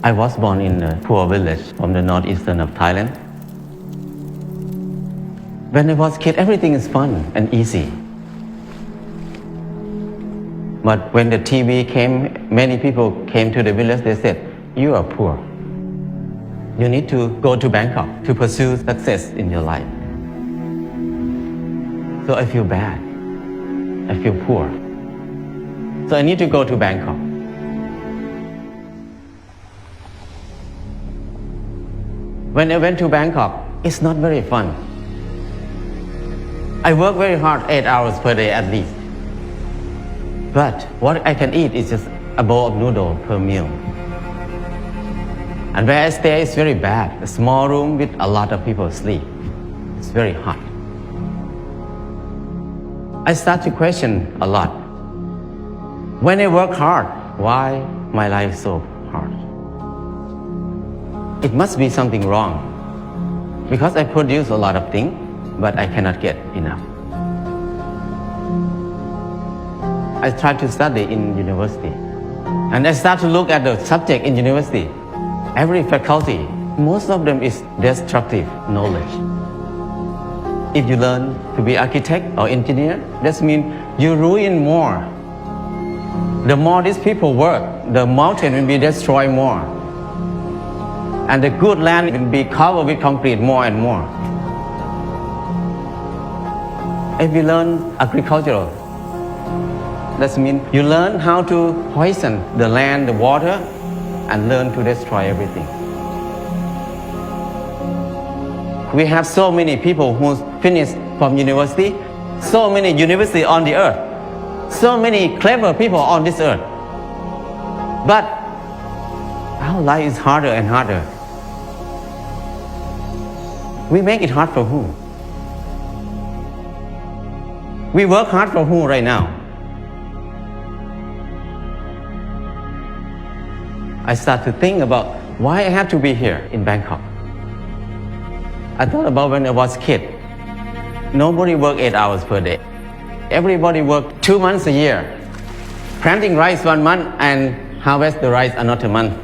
I was born in a poor village from the northeastern of Thailand. When I was a kid, everything is fun and easy. But when the TV came, many people came to the village, they said, you are poor. You need to go to Bangkok to pursue success in your life. So I feel bad. I feel poor. So I need to go to Bangkok. When I went to Bangkok, it's not very fun. I work very hard, 8 hours per day at least. But what I can eat is just a bowl of noodle per meal. And where I stay is very bad. A small room with a lot of people sleep. It's very hot. I start to question a lot. When I work hard, why my life is so hard? It must be something wrong. Because I produce a lot of things, but I cannot get enough. I tried to study in university. And I start to look at the subject in university. Every faculty, most of them is destructive knowledge. If you learn to be architect or engineer, that means you ruin more. The more these people work, the mountain will be destroyed more. And the good land will be covered with concrete more and more. If you learn agricultural, that means you learn how to poison the land, the water, and learn to destroy everything. We have so many people who finished from university, so many universities on the earth, so many clever people on this earth. But our life is harder and harder. We make it hard for who? We work hard for who right now? I start to think about why I have to be here in Bangkok. I thought about when I was a kid. Nobody worked 8 hours per day. Everybody worked 2 months a year. Planting rice 1 month and harvest the rice another month.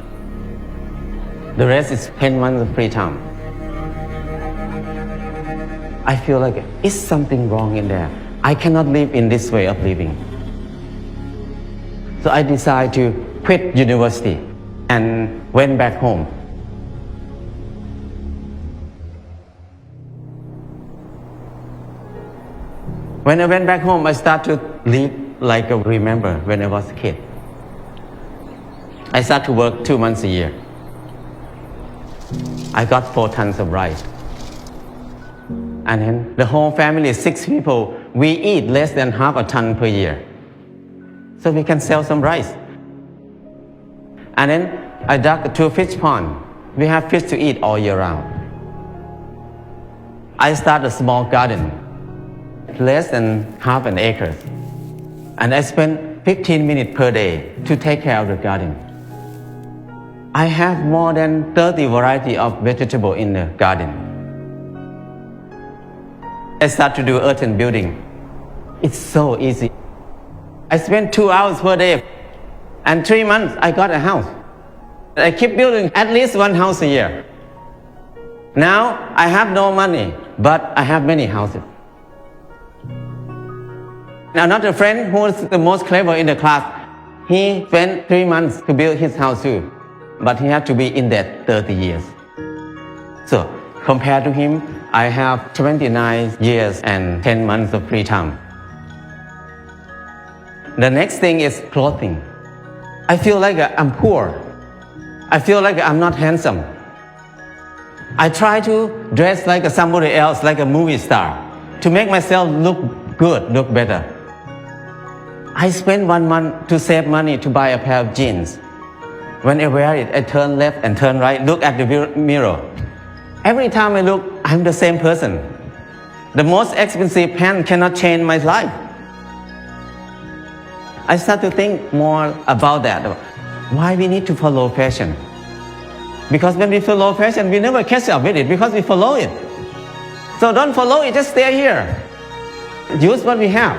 The rest is 10 months of free time. I feel like it's something wrong in there. I cannot live in this way of living. So I decided to quit university and went back home. When I went back home, I started to live like I remember when I was a kid. I started to work 2 months a year. I got 4 tons of rice. And then the whole family, 6 people, we eat less than half a ton per year. So we can sell some rice. And then I dug 2 fish ponds. We have fish to eat all year round. I started a small garden, less than half an acre. And I spend 15 minutes per day to take care of the garden. I have more than 30 varieties of vegetables in the garden. I start to do earthen building. It's so easy. I spend 2 hours per day, and 3 months I got a house. I keep building at least 1 house a year. Now I have no money, but I have many houses. Another friend who is the most clever in the class, he spent 3 months to build his house too, but he had to be in debt 30 years. So compared to him, I have 29 years and 10 months of free time. The next thing is clothing. I feel like I'm poor. I feel like I'm not handsome. I try to dress like somebody else, like a movie star, to make myself look good, look better. I spend 1 month to save money to buy a pair of jeans. When I wear it, I turn left and turn right, look at the mirror. Every time I look, I'm the same person. The most expensive pants cannot change my life. I start to think more about that. Why we need to follow fashion? Because when we follow fashion, we never catch up with it because we follow it. So don't follow it, just stay here. Use what we have.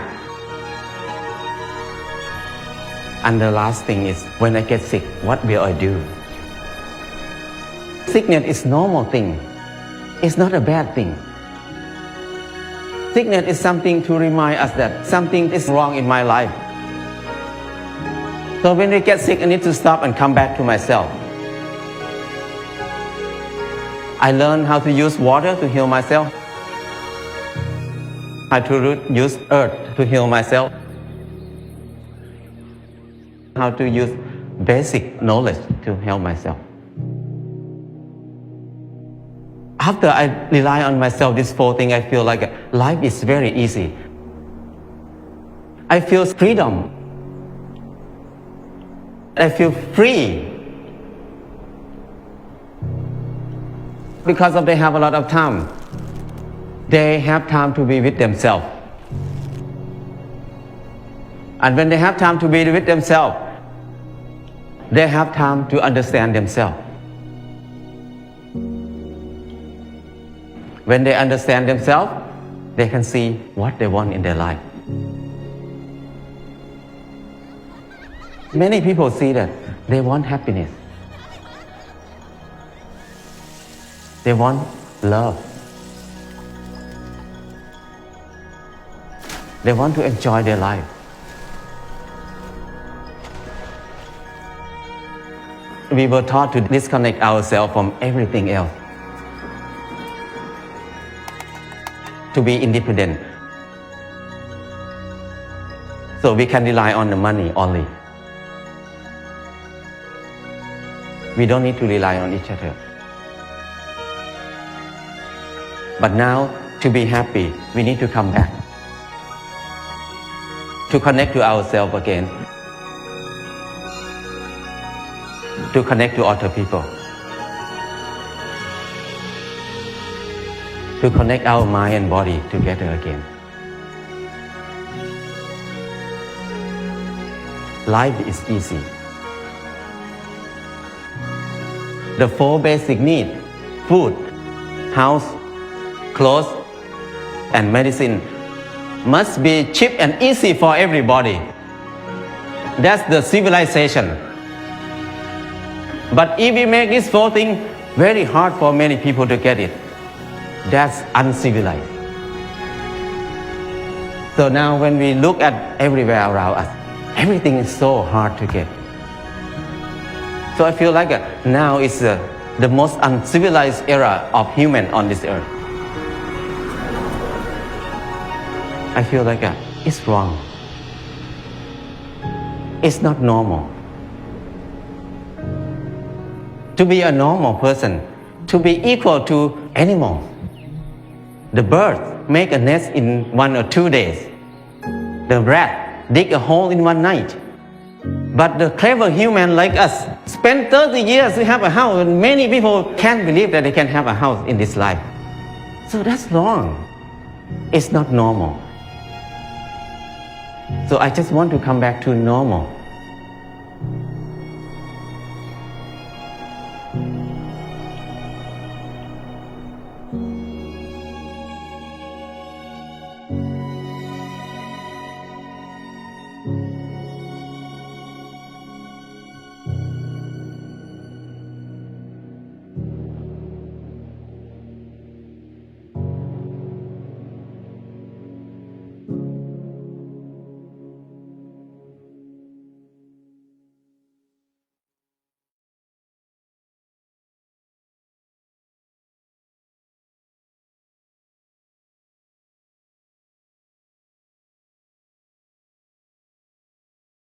And the last thing is, when I get sick, what will I do? Sickness is normal thing. It's not a bad thing. Sickness is something to remind us that something is wrong in my life. So when we get sick, I need to stop and come back to myself. I learned how to use water to heal myself. How to use earth to heal myself. How to use basic knowledge to help myself. After I rely on myself, this 4 things, I feel like life is very easy. I feel freedom. I feel free. Because they have a lot of time. They have time to be with themselves. And when they have time to be with themselves, they have time to understand themselves. When they understand themselves, they can see what they want in their life. Many people see that they want happiness. They want love. They want to enjoy their life. We were taught to disconnect ourselves from everything else. To be independent. So we can rely on the money only. We don't need to rely on each other. But now, to be happy, we need to come back. To connect to ourselves again. To connect to other people. To connect our mind and body together again. Life is easy. The 4 basic needs, food, house, clothes, and medicine, must be cheap and easy for everybody. That's the civilization. But if we make these 4 things very hard for many people to get it, that's uncivilized. So now when we look at everywhere around us, everything is so hard to get. So I feel like now is the most uncivilized era of human on this earth. I feel like it's wrong. It's not normal. To be a normal person, to be equal to animals. The bird make a nest in 1 or 2 days. The rat dig a hole in 1 night. But the clever human like us spend 30 years to have a house, and many people can't believe that they can have a house in this life. So that's wrong. It's not normal. So I just want to come back to normal.